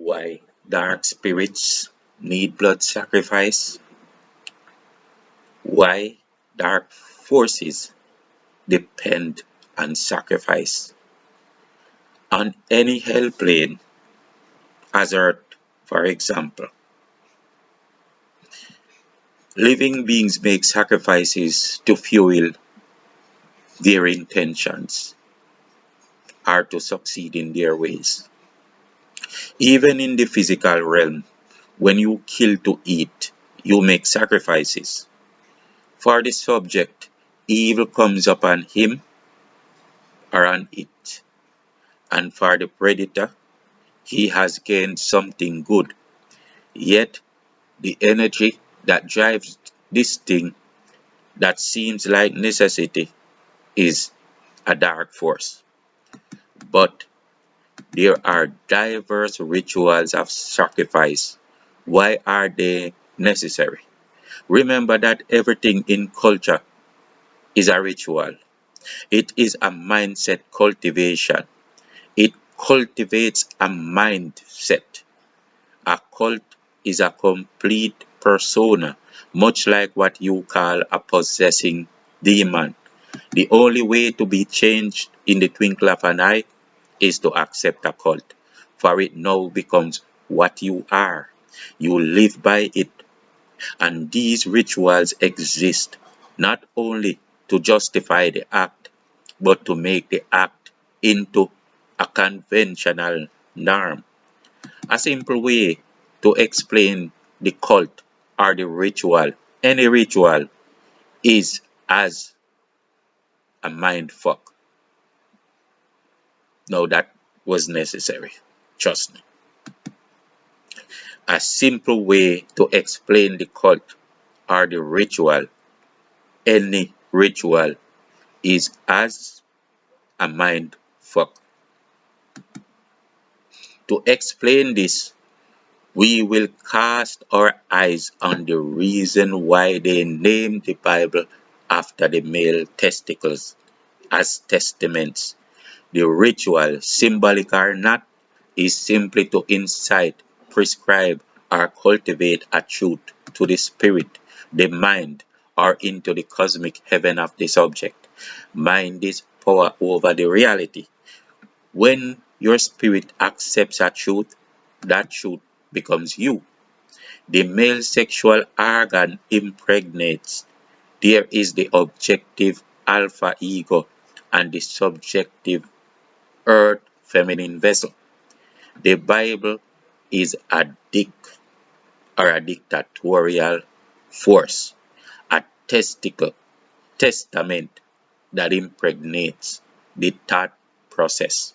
Why dark spirits need blood sacrifice? Why dark forces depend on sacrifice? On any hell plane, as Earth, for example, living beings make sacrifices to fuel their intentions or to succeed in their ways. Even in the physical realm, when you kill to eat, you make sacrifices. For the subject, evil comes upon him or on it, and for the predator, he has gained something good. Yet, the energy that drives this thing that seems like necessity is a dark force. But there are diverse rituals of sacrifice. Why are they necessary? Remember that everything in culture is a ritual. It is a mindset cultivation. It cultivates a mindset. A cult is a complete persona, much like what you call a possessing demon. The only way to be changed in the twinkle of an eye is to accept a cult, for it now becomes what you are. You live by it, and these rituals exist not only to justify the act, but to make the act into a conventional norm. A simple way to explain the cult or the ritual, any ritual, is as a mind fuck. Now that was necessary. Trust me. A simple way to explain the cult or the ritual, any ritual, is as a mind fuck. To explain this, we will cast our eyes on the reason why they named the Bible after the male testicles as testaments. The ritual, symbolic or not, is simply to incite, prescribe, or cultivate a truth to the spirit, the mind, or into the cosmic heaven of the subject. Mind is power over the reality. When your spirit accepts a truth, that truth becomes you. The male sexual organ impregnates. There is the objective alpha ego and the subjective earth feminine vessel. The Bible is a dictatorial force, a testament that impregnates the thought process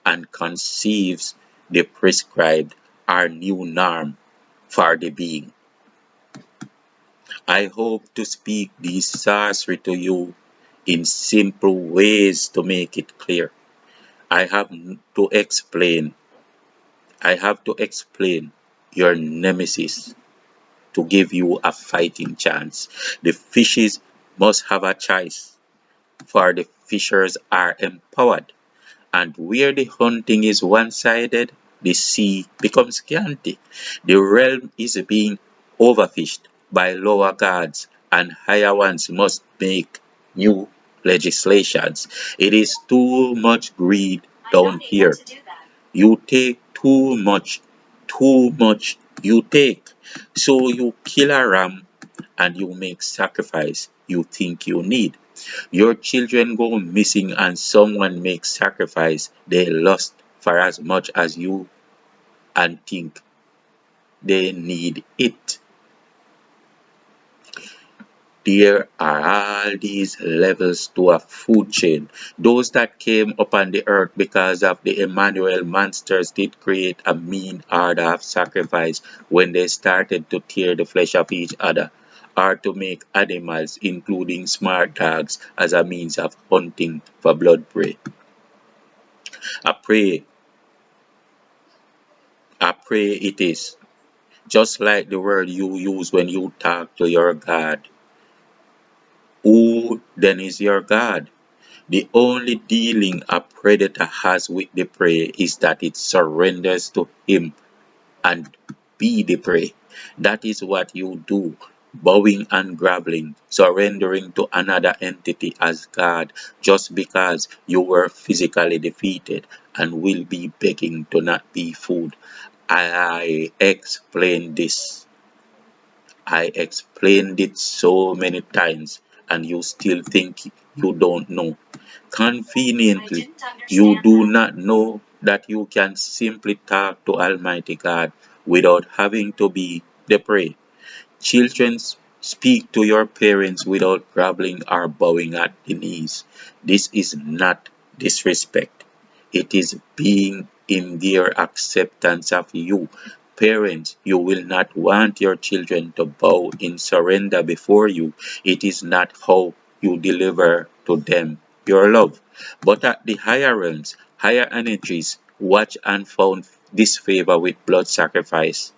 and conceives the prescribed or new norm for the being. I hope to speak this sorcery to you in simple ways to make it clear. I have to explain. I have to explain your nemesis to give you a fighting chance. The fishes must have a choice, for the fishers are empowered. And where the hunting is one-sided, the sea becomes scanty. The realm is being overfished by lower gods, and higher ones must make new legislations. It is too much greed down here. You take too much you take. So you kill a ram and you make sacrifice you think you need. Your children go missing and someone makes sacrifice they lust for as much as you and think they need it. There are all these levels to a food chain. Those that came upon the earth because of the Emmanuel monsters did create a mean order of sacrifice when they started to tear the flesh of each other, or to make animals, including smart dogs, as a means of hunting for blood prey. I pray, I pray it is, just like the word you use when you talk to your God. Who then is your God? The only dealing a predator has with the prey is that it surrenders to him and be the prey. That is what you do, bowing and groveling, surrendering to another entity as God just because you were physically defeated and will be begging to not be food. I explained this. I explained it so many times, and you still think you don't know. Conveniently, you do not know that you can simply talk to Almighty God without having to be the prey. Children, speak to your parents without groveling or bowing at the knees. This is not disrespect. It is being in their acceptance of you. Parents, you will not want your children to bow in surrender before you. It is not how you deliver to them your love. But at the higher realms, higher energies, watch and found this favor with blood sacrifice.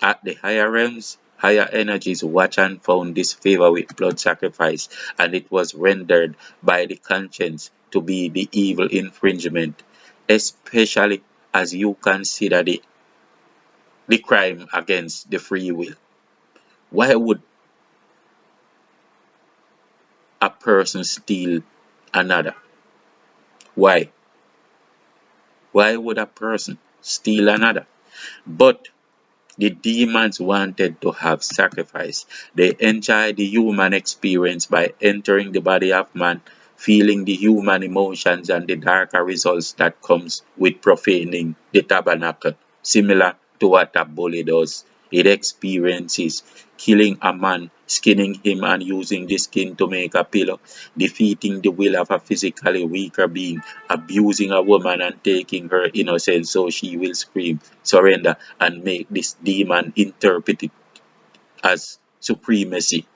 At the higher realms, higher energies watch and found this favor with blood sacrifice, and it was rendered by the conscience to be the evil infringement, especially as you consider the crime against the free will. Why would a person steal another? Why? Why would a person steal another? But the demons wanted to have sacrifice. They enjoyed the human experience by entering the body of man, feeling the human emotions and the darker results that comes with profaning the tabernacle, similar to what a bully does. It experiences killing a man, skinning him and using the skin to make a pillow, defeating the will of a physically weaker being, abusing a woman and taking her innocence so she will scream, surrender, and make this demon interpret it as supremacy.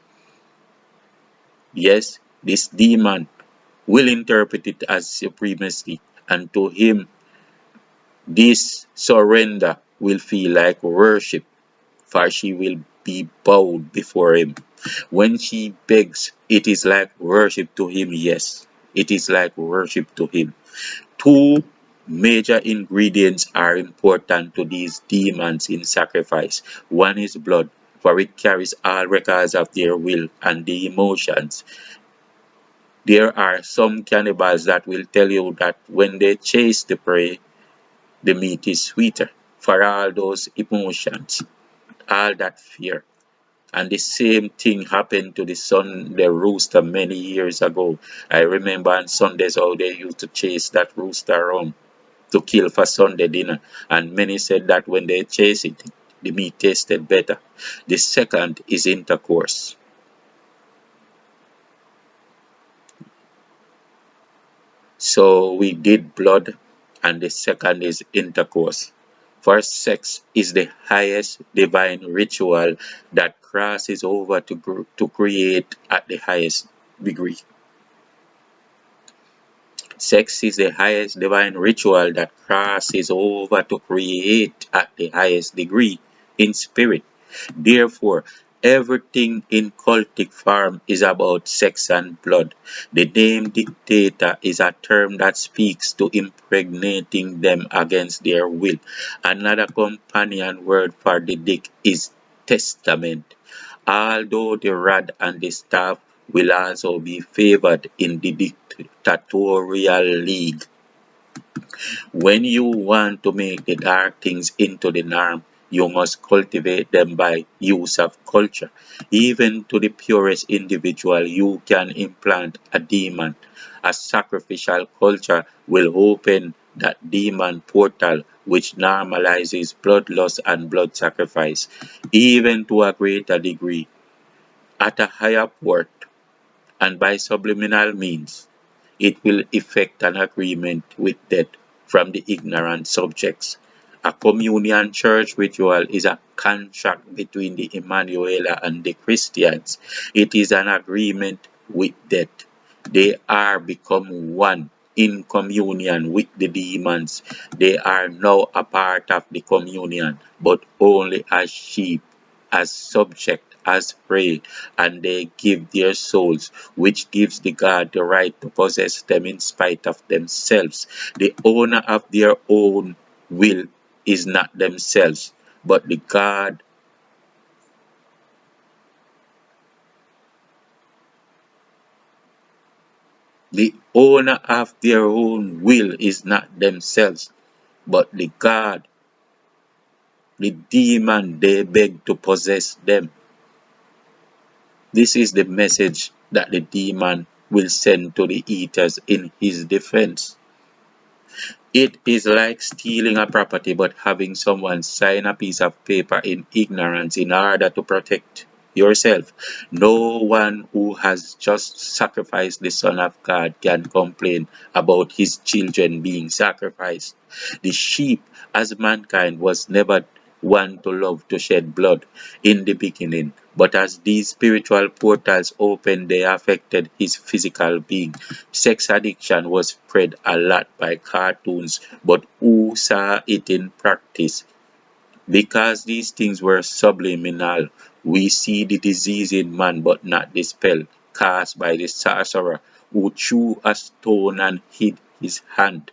Yes, this demon will interpret it as supremacy, and to him, this surrender will feel like worship, for she will be bowed before him. When she begs, it is like worship to him, yes, it is like worship to him. Two major ingredients are important to these demons in sacrifice. One is blood, for it carries all records of their will and the emotions. There are some cannibals that will tell you that when they chase the prey, the meat is sweeter for all those emotions, all that fear. And the same thing happened to the Sunday rooster many years ago. I remember on Sundays how they used to chase that rooster around to kill for Sunday dinner. And many said that when they chase it, the meat tasted better. The second is intercourse. So we did blood, and the second is intercourse. For sex is the highest divine ritual that crosses over to create at the highest degree. Sex is the highest divine ritual that crosses over to create at the highest degree in spirit. Therefore, everything in cultic form is about sex and blood. The name dictator is a term that speaks to impregnating them against their will. Another companion word for the dick is testament. Although the rod and the staff will also be favored in the dictatorial league. When you want to make the dark things into the norm, you must cultivate them by use of culture. Even to the purest individual, you can implant a demon. A sacrificial culture will open that demon portal which normalizes bloodlust and blood sacrifice, even to a greater degree, at a higher port, and by subliminal means. It will effect an agreement with death from the ignorant subjects. A communion church ritual is a contract between the Emmanuela and the Christians. It is an agreement with death. They are become one in communion with the demons. They are now a part of the communion, but only as sheep, as subject, as prey, and they give their souls, which gives the God the right to possess them in spite of themselves, the owner of their own will is not themselves, but the God. The owner of their own will is not themselves, but the God, the demon they beg to possess them. This is the message that the demon will send to the eaters in his defense. It is like stealing a property but having someone sign a piece of paper in ignorance in order to protect yourself. No one who has just sacrificed the Son of God can complain about his children being sacrificed. The sheep, as mankind, was never one to love to shed blood in the beginning, but as these spiritual portals opened, they affected his physical being. Sex addiction was spread a lot by cartoons, but who saw it in practice? Because these things were subliminal, we see the disease in man, but not the spell cast by the sorcerer who threw a stone and hid his hand.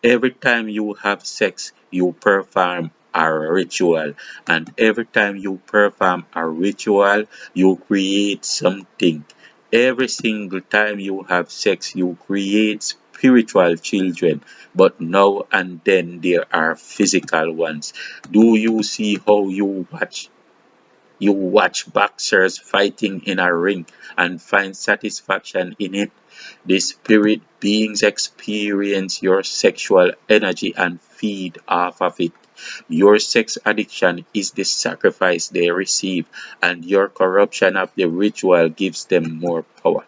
Every time you have sex, you perform a ritual. And every time you perform a ritual, you create something. Every single time you have sex, you create spiritual children. But now and then there are physical ones. Do you see how you watch boxers fighting in a ring and find satisfaction in it? The spirit beings experience your sexual energy and feed off of it. Your sex addiction is the sacrifice they receive, and your corruption of the ritual gives them more power.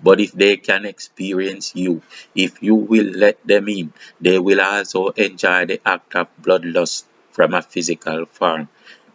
But if they can experience you, if you will let them in, they will also enjoy the act of bloodlust from a physical form.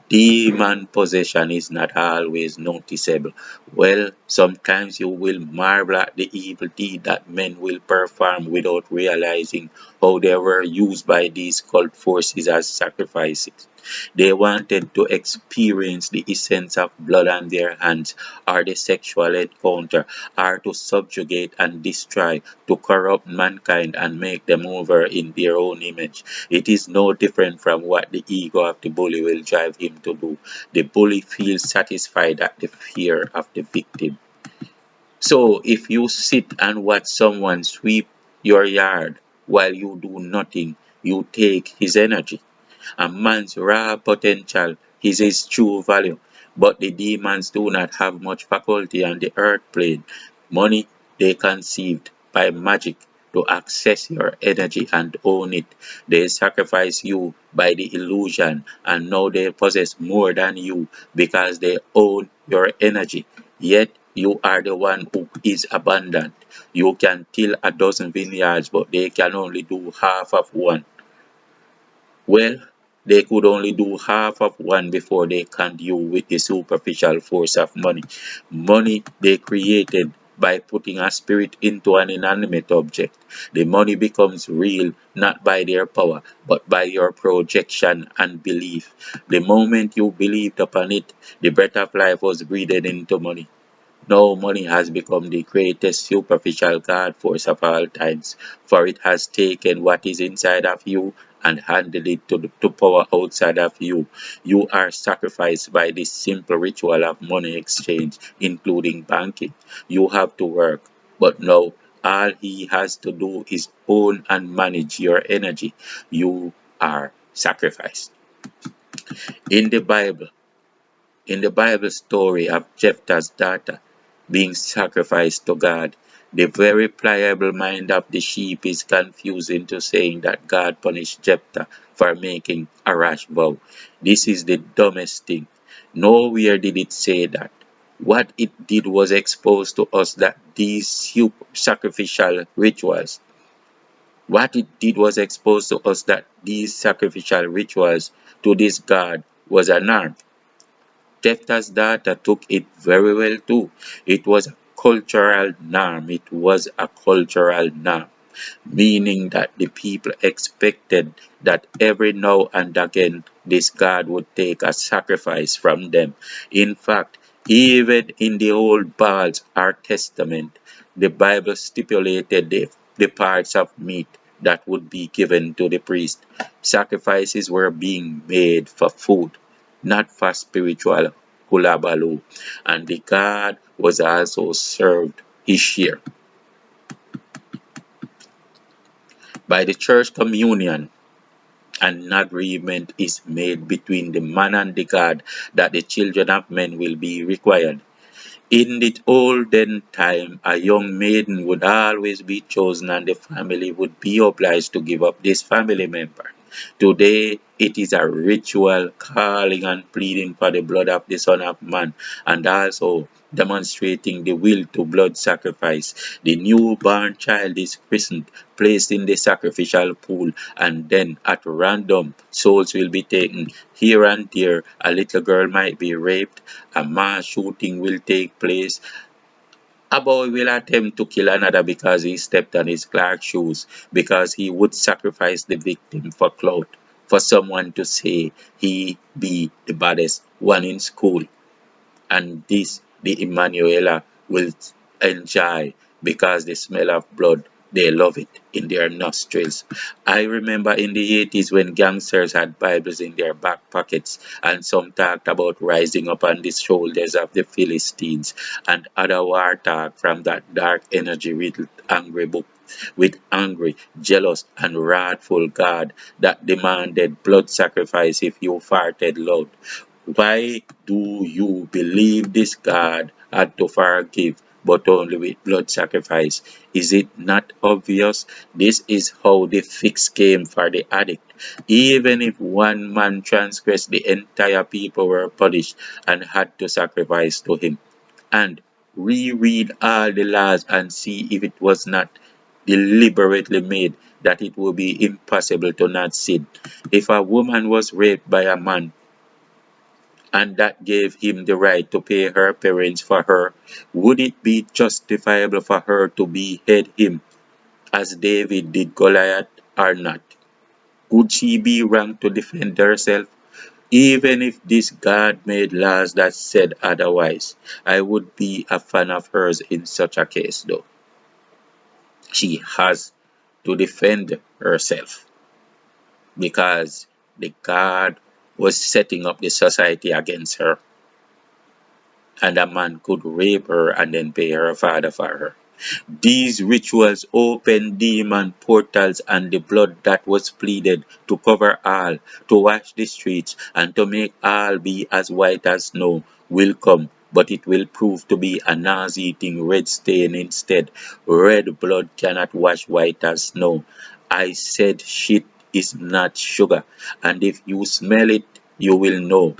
Demon possession is not always noticeable. Well, sometimes you will marvel at the evil deed that men will perform without realizing how they were used by these cult forces as sacrifices. They wanted to experience the essence of blood on their hands, or the sexual encounter, or to subjugate and destroy, to corrupt mankind and make them over in their own image. It is no different from what the ego of the bully will drive him to do. The bully feels satisfied at the fear of the victim. So if you sit and watch someone sweep your yard while you do nothing, you take his energy. A man's raw potential is his true value, but the demons do not have much faculty on the earth plane. Money they conceived by magic to access your energy and own it. They sacrifice you by the illusion, and now they possess more than you because they own your energy. Yet you are the one who is abundant. You can till a dozen vineyards, but they can only do half of one. Well, they could only do half of one before they conned you with the superficial force of money. Money they created by putting a spirit into an inanimate object. The money becomes real not by their power, but by your projection and belief. The moment you believed upon it, the breath of life was breathed into money. Now money has become the greatest superficial God force of all times, for it has taken what is inside of you and handed it to power outside of you. You are sacrificed by this simple ritual of money exchange, including banking. You have to work, but now all he has to do is own and manage your energy. You are sacrificed. In the Bible, in the Bible story of Jephthah's daughter being sacrificed to God, the very pliable mind of the sheep is confused into saying that God punished Jephthah for making a rash vow. This is the dumbest thing. Nowhere did it say that. What it did was expose to us that these sacrificial rituals, what it did was expose to us that these sacrificial rituals to this God was a norm. Jephthah's data took it very well too. It was a cultural norm. It was a cultural norm, meaning that the people expected that every now and again this God would take a sacrifice from them. In fact, even in the old Baal's Testament, the Bible stipulated the parts of meat that would be given to the priest. Sacrifices were being made for food, not for spiritual hulabaloo, and the God was also served his share. By the church communion, an agreement is made between the man and the God that the children of men will be required. In the olden time, a young maiden would always be chosen and the family would be obliged to give up this family member. Today, it is a ritual calling and pleading for the blood of the Son of Man and also demonstrating the will to blood sacrifice. The newborn child is christened, placed in the sacrificial pool, and then at random, souls will be taken. Here and there, a little girl might be raped, a mass shooting will take place, a boy will attempt to kill another because he stepped on his Clark shoes, because he would sacrifice the victim for clout, for someone to say he be the baddest one in school. And this the Emmanuela will enjoy because the smell of blood, they love it in their nostrils. I remember in the 80s when gangsters had Bibles in their back pockets and some talked about rising up on the shoulders of the Philistines and other war talk from that dark energy riddled angry book with angry, jealous, and wrathful God that demanded blood sacrifice if you farted loud. Why do you believe this God had to forgive but only with blood sacrifice? Is it not obvious? This is how the fix came for the addict. Even if one man transgressed, the entire people were punished and had to sacrifice to him. And reread all the laws and see if it was not deliberately made that it would be impossible to not sin. If a woman was raped by a man, and that gave him the right to pay her parents for her, would it be justifiable for her to behead him as David did Goliath or not? Could she be wrong to defend herself? Even if this God made laws that said otherwise, I would be a fan of hers in such a case though. She has to defend herself because the God was setting up the society against her, and a man could rape her and then pay her father for her. These rituals opened demon portals, and the blood that was pleaded to cover all, to wash the streets, and to make all be as white as snow will come, but it will prove to be a nauseating red stain instead. Red blood cannot wash white as snow. I said shit is not sugar, and if you smell it, you will know.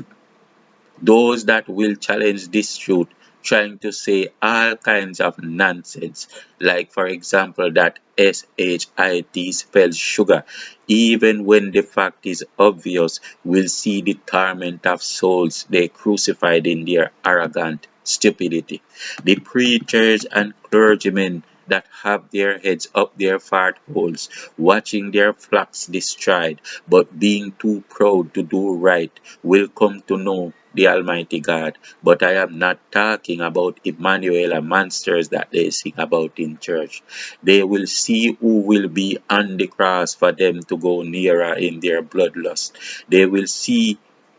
Those that will challenge this truth, trying to say all kinds of nonsense, like for example that SHIT spells sugar, even when the fact is obvious, will see the torment of souls they crucified in their arrogant stupidity. The preachers and clergymen that have their heads up their fart holes, watching their flocks destroyed, but being too proud to do right, will come to know the Almighty God. But I am not talking about Emmanuel monsters that they sing about in church. They will see who will be on the cross for them to go nearer in their bloodlust. They will see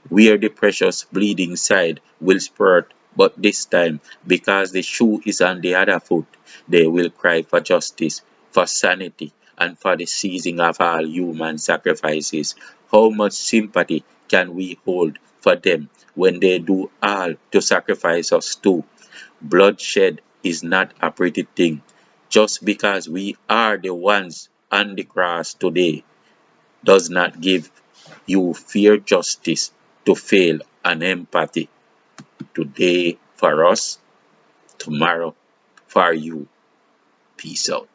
where the precious bleeding side will spurt, but this time, because the shoe is on the other foot, they will cry for justice, for sanity, and for the ceasing of all human sacrifices. How much sympathy can we hold for them when they do all to sacrifice us too? Bloodshed is not a pretty thing. Just because we are the ones on the cross today does not give you fear justice to fail and empathy today for us, tomorrow for you. Peace out.